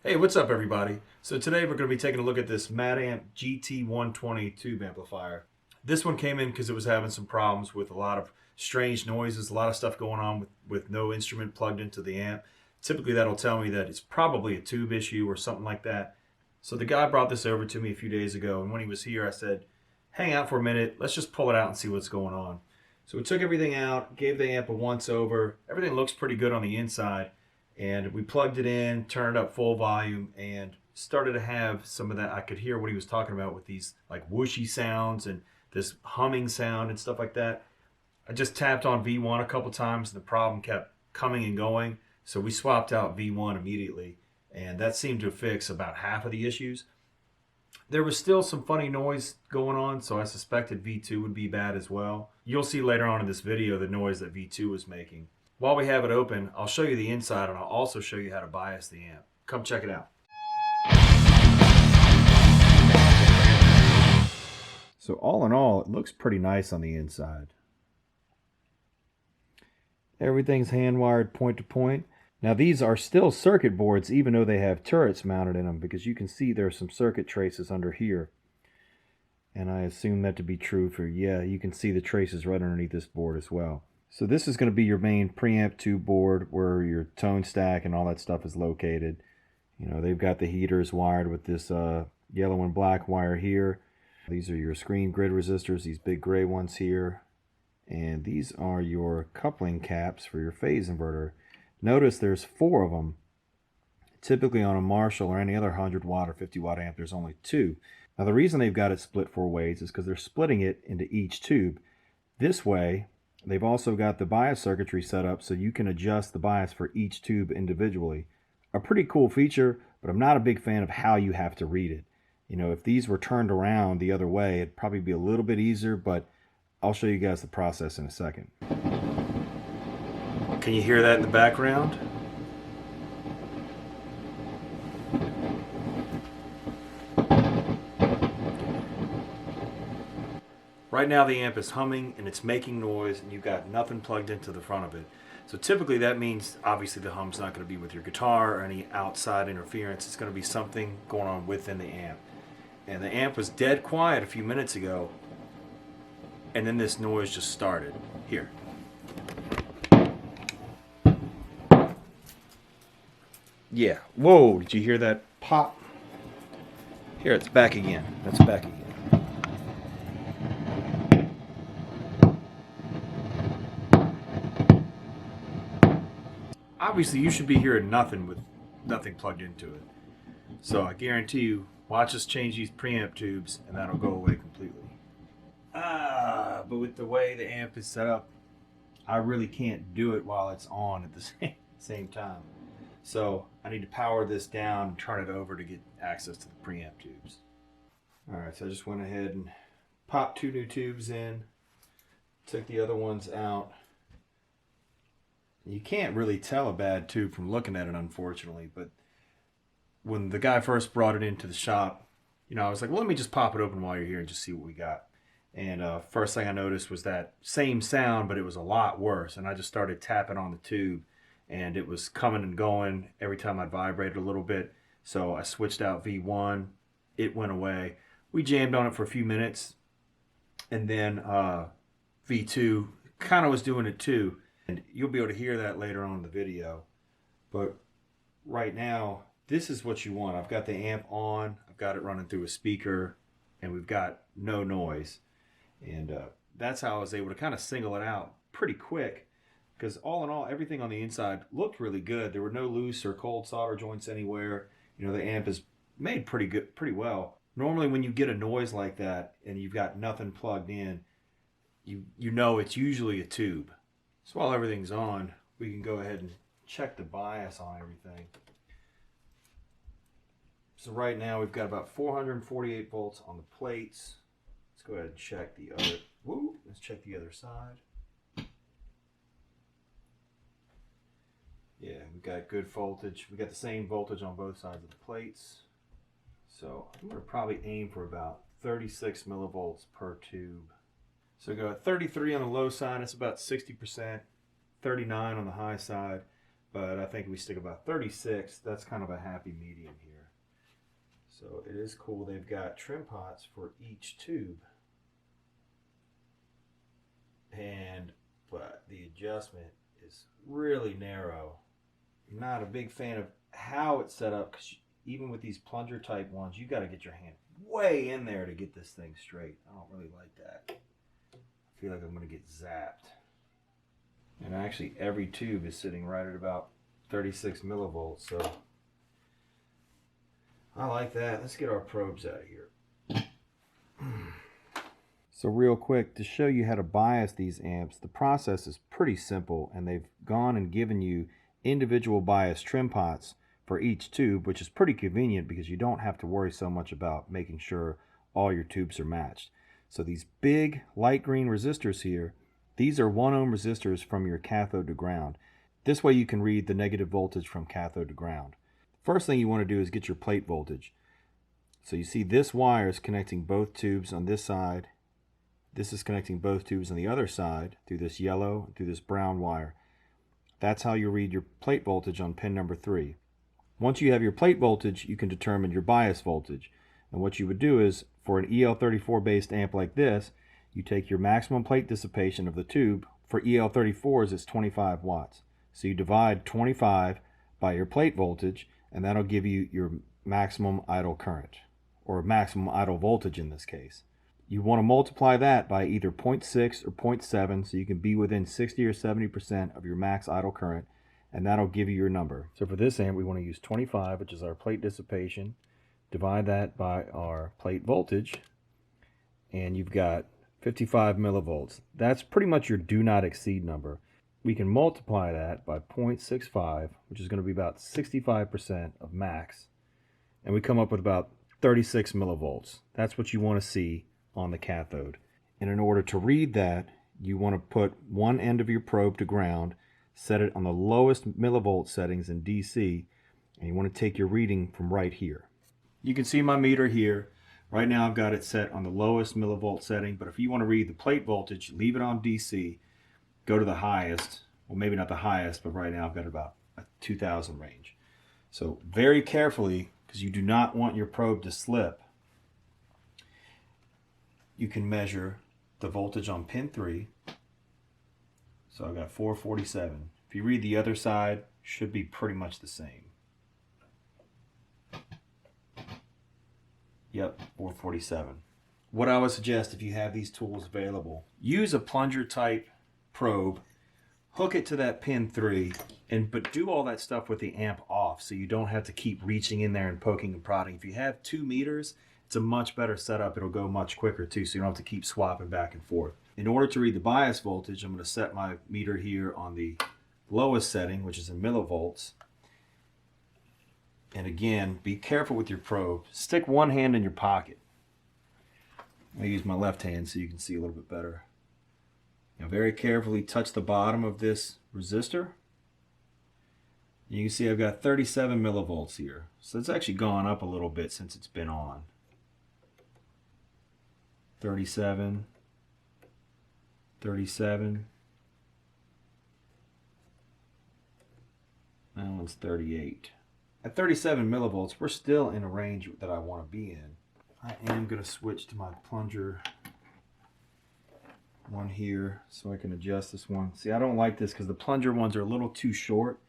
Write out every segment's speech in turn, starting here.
Hey, what's up everybody? So today we're going to be taking a look at this MATAMP GT120 tube amplifier. This one came in because it was having some problems with a lot of strange noises, a lot of stuff going on with no instrument plugged into the amp. Typically that'll tell me that it's probably a tube issue or something like that. So the guy brought this over to me a few days ago, and when he was here I said, hang out for a minute, let's just pull it out and see what's going on. So we took everything out, gave the amp a once over. Everything looks pretty good on the inside. And we plugged it in, turned up full volume, and started to have some of that. I could hear what he was talking about with these like whooshy sounds and this humming sound and stuff like that. I just tapped on V1 a couple times and the problem kept coming and going. So we swapped out V1 immediately, and that seemed to fix about half of the issues. There was still some funny noise going on, so I suspected V2 would be bad as well. You'll see later on in this video the noise that V2 was making. While we have it open, I'll show you the inside, and I'll also show you how to bias the amp. Come check it out. So all in all, it looks pretty nice on the inside. Everything's hand-wired point to point. Now these are still circuit boards even though they have turrets mounted in them, because you can see there are some circuit traces under here. And I assume that to be true for, yeah, you can see the traces right underneath this board as well. So this is going to be your main preamp tube board where your tone stack and all that stuff is located. You know, they've got the heaters wired with this yellow and black wire here. These are your screen grid resistors, these big gray ones here. And these are your coupling caps for your phase inverter. Notice there's 4 of them. Typically on a Marshall or any other 100 watt or 50 watt amp, there's only 2. Now the reason they've got it split 4 ways is because they're splitting it into each tube. This way, they've also got the bias circuitry set up so you can adjust the bias for each tube individually. A pretty cool feature, but I'm not a big fan of how you have to read it. You know, if these were turned around the other way, it'd probably be a little bit easier, but I'll show you guys the process in a second. Can you hear that in the background? Right now the amp is humming and it's making noise and you've got nothing plugged into the front of it. So typically that means obviously the hum's not going to be with your guitar or any outside interference. It's going to be something going on within the amp. And the amp was dead quiet a few minutes ago, and then this noise just started. Here. Yeah. Whoa, did you hear that pop? Here, it's back again. That's back again. Obviously you should be hearing nothing with nothing plugged into it. So I guarantee you, watch us change these preamp tubes and that'll go away completely. But with the way the amp is set up, I really can't do it while it's on at the same time. So I need to power this down and turn it over to get access to the preamp tubes. Alright, so I just went ahead and popped 2 new tubes in, took the other ones out. You can't really tell a bad tube from looking at it, unfortunately, but when the guy first brought it into the shop, you know, I was like, well, let me just pop it open while you're here and just see what we got. And first thing I noticed was that same sound, but it was a lot worse. And I just started tapping on the tube, and it was coming and going every time I vibrated a little bit. So I switched out V1. It went away. We jammed on it for a few minutes, and then V2 kind of was doing it too. And you'll be able to hear that later on in the video. But right now, this is what you want. I've got the amp on, I've got it running through a speaker, and we've got no noise. And that's how I was able to kind of single it out pretty quick, because all in all, everything on the inside looked really good. There were no loose or cold solder joints anywhere. You know, the amp is made pretty well. Normally when you get a noise like that and you've got nothing plugged in, you know it's usually a tube. So while everything's on, we can go ahead and check the bias on everything. So right now we've got about 448 volts on the plates. Let's go ahead and check the other. Woo, let's check the other side. Yeah, we've got good voltage. We got the same voltage on both sides of the plates. So I'm going to probably aim for about 36 millivolts per tube. So go at 33 on the low side, it's about 60%, 39 on the high side. but I think we stick about 36. That's kind of a happy medium here. So it is cool. They've got trim pots for each tube. But the adjustment is really narrow. I'm not a big fan of how it's set up, because even with these plunger type ones, you got to get your hand way in there to get this thing straight. I don't really like that. I feel like I'm going to get zapped. And actually every tube is sitting right at about 36 millivolts, so I like that. Let's get our probes out of here. So real quick, to show you how to bias these amps, the process is pretty simple, and they've gone and given you individual bias trim pots for each tube, which is pretty convenient because you don't have to worry so much about making sure all your tubes are matched. So these big light green resistors here, these are 1 ohm resistors from your cathode to ground. This way you can read the negative voltage from cathode to ground. First thing you want to do is get your plate voltage. So you see this wire is connecting both tubes on this side. This is connecting both tubes on the other side through this yellow, through this brown wire. That's how you read your plate voltage on pin number 3. Once you have your plate voltage, you can determine your bias voltage. And what you would do is, for an EL34 based amp like this, you take your maximum plate dissipation of the tube. For EL34s, it's 25 watts. So you divide 25 by your plate voltage, and that'll give you your maximum idle current, or maximum idle voltage in this case. You want to multiply that by either 0.6 or 0.7, so you can be within 60 or 70% of your max idle current, and that'll give you your number. So for this amp, we want to use 25, which is our plate dissipation. Divide that by our plate voltage, and you've got 55 millivolts. That's pretty much your do not exceed number. We can multiply that by 0.65, which is going to be about 65% of max, and we come up with about 36 millivolts. That's what you want to see on the cathode. And in order to read that, you want to put one end of your probe to ground, set it on the lowest millivolt settings in DC, and you want to take your reading from right here. You can see my meter here. Right now I've got it set on the lowest millivolt setting, but if you want to read the plate voltage, leave it on DC, go to the highest. Well, maybe not the highest, but right now I've got about a 2000 range. So very carefully, because you do not want your probe to slip, you can measure the voltage on pin 3. So I've got 447. If you read the other side, should be pretty much the same. Yep, 447. What I would suggest, if you have these tools available, use a plunger type probe, hook it to that pin 3, but do all that stuff with the amp off, so you don't have to keep reaching in there and poking and prodding. If you have 2 meters, it's a much better setup. It'll go much quicker too, so you don't have to keep swapping back and forth. In order to read the bias voltage, I'm going to set my meter here on the lowest setting, which is in millivolts. And again, be careful with your probe. Stick one hand in your pocket. I use my left hand so you can see a little bit better. Now very carefully touch the bottom of this resistor. You can see I've got 37 millivolts here. So it's actually gone up a little bit since it's been on. 37, 37. That one's 38. At 37 millivolts, we're still in a range that I want to be in. I am going to switch to my plunger one here so I can adjust this one. See, I don't like this because the plunger ones are a little too short,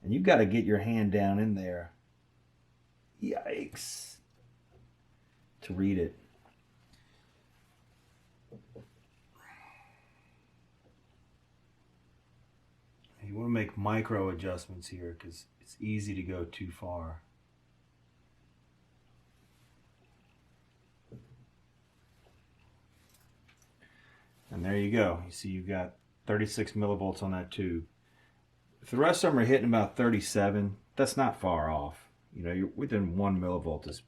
and you've got to get your hand down in there. Yikes. To read it. You want to make micro adjustments here because it's easy to go too far. And there you go. You see you've got 36 millivolts on that tube. If the rest of them are hitting about 37, that's not far off. You know, you're within 1 millivolt is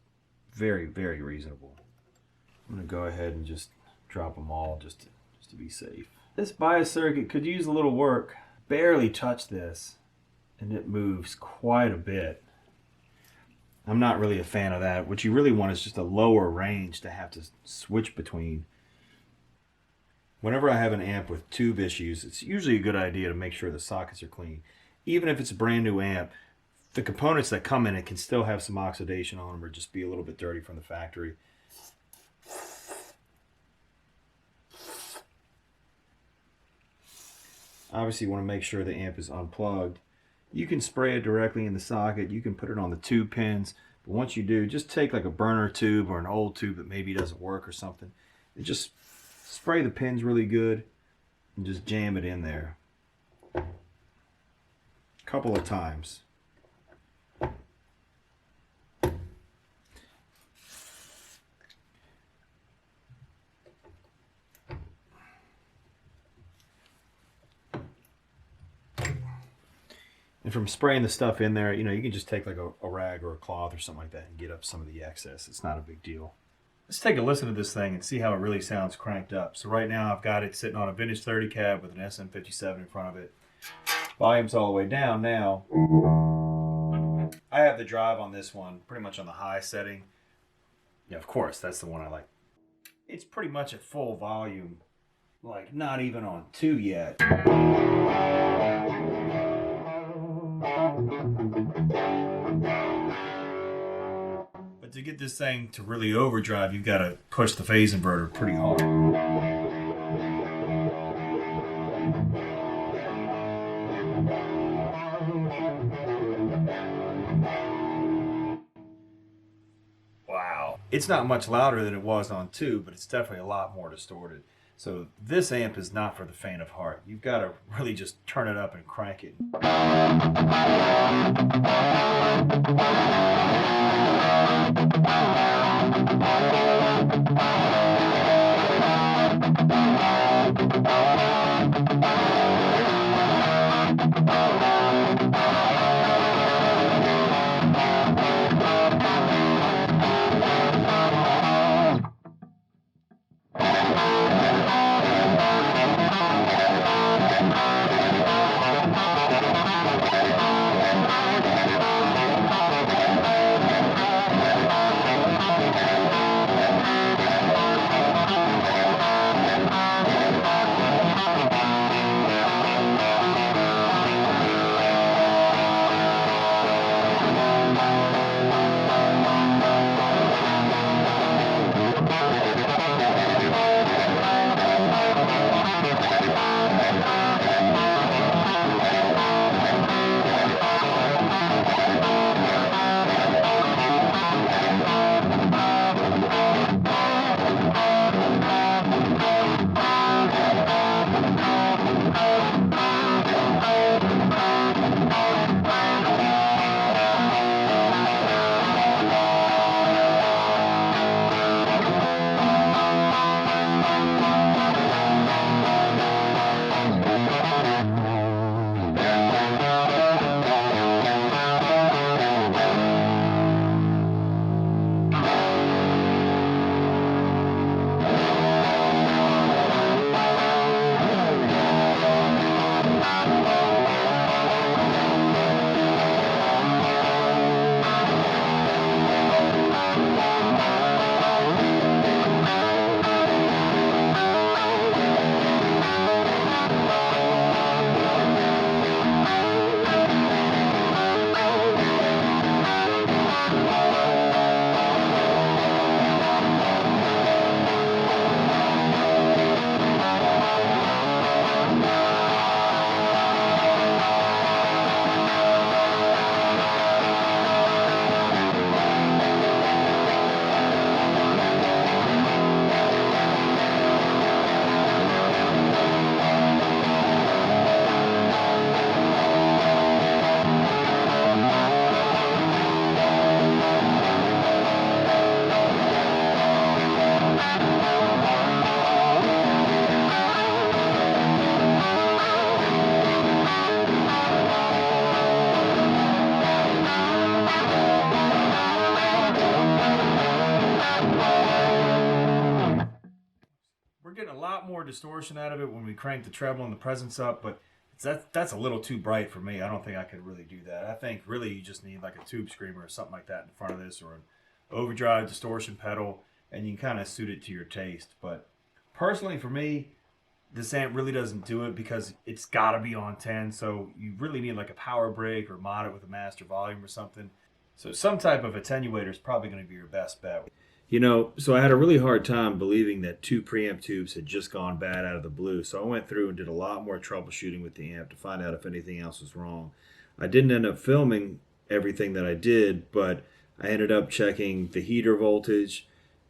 very, very reasonable. I'm going to go ahead and just drop them all just to be safe. This bias circuit could use a little work. Barely touch this and it moves quite a bit. I'm not really a fan of that. What you really want is just a lower range to have to switch between. Whenever I have an amp with tube issues, it's usually a good idea to make sure the sockets are clean. even if it's a brand new amp, the components that come in it can still have some oxidation on them or just be a little bit dirty from the factory. Obviously, you want to make sure the amp is unplugged. You can spray it directly in the socket. You can put it on the tube pins. But once you do, just take like a burner tube or an old tube that maybe doesn't work or something, and just spray the pins really good and just jam it in there a couple of times. And from spraying the stuff in there, you know, you can just take like a rag or a cloth or something like that and get up some of the excess. It's not a big deal. Let's take a listen to this thing and see how it really sounds cranked up. So right now I've got it sitting on a vintage 30 cab with an SM57 in front of it. Volume's all the way down now. I have the drive on this one pretty much on the high setting. Yeah, of course, that's the one I like. It's pretty much at full volume, like not even on 2 yet. But to get this thing to really overdrive, you've got to push the phase inverter pretty hard. Wow. It's not much louder than it was on 2, but it's definitely a lot more distorted. So this amp is not for the faint of heart. You've got to really just turn it up and crank it. Getting a lot more distortion out of it when we crank the treble and the presence up, but that's a little too bright for me. I don't think I could really do that. I think really you just need like a tube screamer or something like that in front of this, or an overdrive distortion pedal, and you can kind of suit it to your taste. But personally for me, this amp really doesn't do it because it's got to be on 10. So you really need like a power break or mod it with a master volume or something. So some type of attenuator is probably going to be your best bet. You know, so I had a really hard time believing that 2 preamp tubes had just gone bad out of the blue. So I went through and did a lot more troubleshooting with the amp to find out if anything else was wrong. I didn't end up filming everything that I did, but I ended up checking the heater voltage,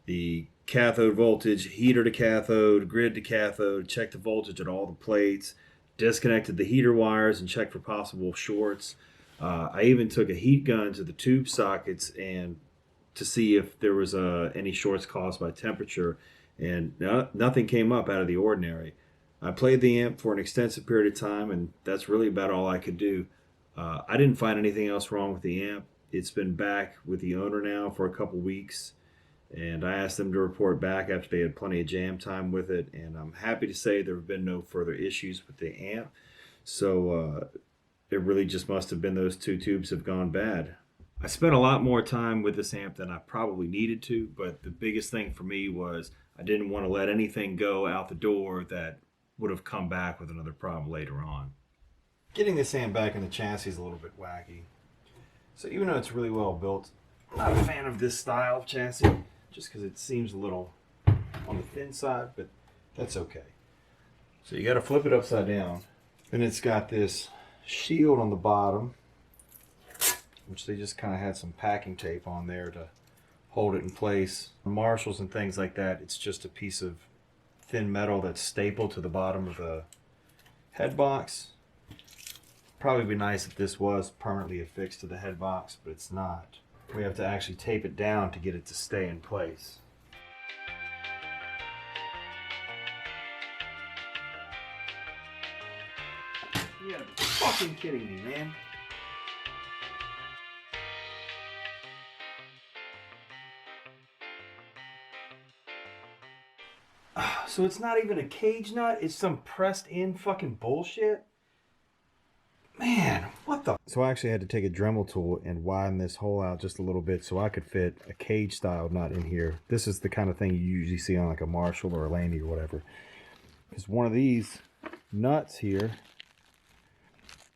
the cathode voltage, heater to cathode, grid to cathode, checked the voltage at all the plates, disconnected the heater wires and checked for possible shorts. I even took a heat gun to the tube sockets and to see if there was any shorts caused by temperature, and nothing came up out of the ordinary. I played the amp for an extensive period of time, and that's really about all I could do. I didn't find anything else wrong with the amp. It's been back with the owner now for a couple weeks, and I asked them to report back after they had plenty of jam time with it, and I'm happy to say there have been no further issues with the amp. So it really just must have been those 2 tubes have gone bad. I spent a lot more time with this amp than I probably needed to, but the biggest thing for me was I didn't want to let anything go out the door that would have come back with another problem later on. Getting this amp back in the chassis is a little bit wacky. So even though it's really well built, I'm not a fan of this style of chassis, just because it seems a little on the thin side, but that's okay. So you got to flip it upside down. And it's got this shield on the bottom, which they just kind of had some packing tape on there to hold it in place. Marshalls and things like that, it's just a piece of thin metal that's stapled to the bottom of the head box. Probably be nice if this was permanently affixed to the head box, but it's not. We have to actually tape it down to get it to stay in place. You gotta be fucking kidding me, man. So it's not even a cage nut, it's some pressed in fucking bullshit? Man, what the? So I actually had to take a Dremel tool and widen this hole out just a little bit so I could fit a cage style nut in here. This is the kind of thing you usually see on like a Marshall or a Laney or whatever. Because one of these nuts here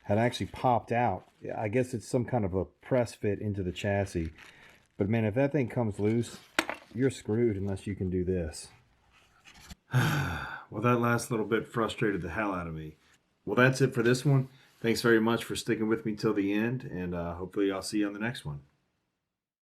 had actually popped out. I guess it's some kind of a press fit into the chassis. But man, if that thing comes loose, you're screwed unless you can do this. Well, that last little bit frustrated the hell out of me. Well, that's it for this one. Thanks very much for sticking with me till the end, and hopefully I'll see you on the next one.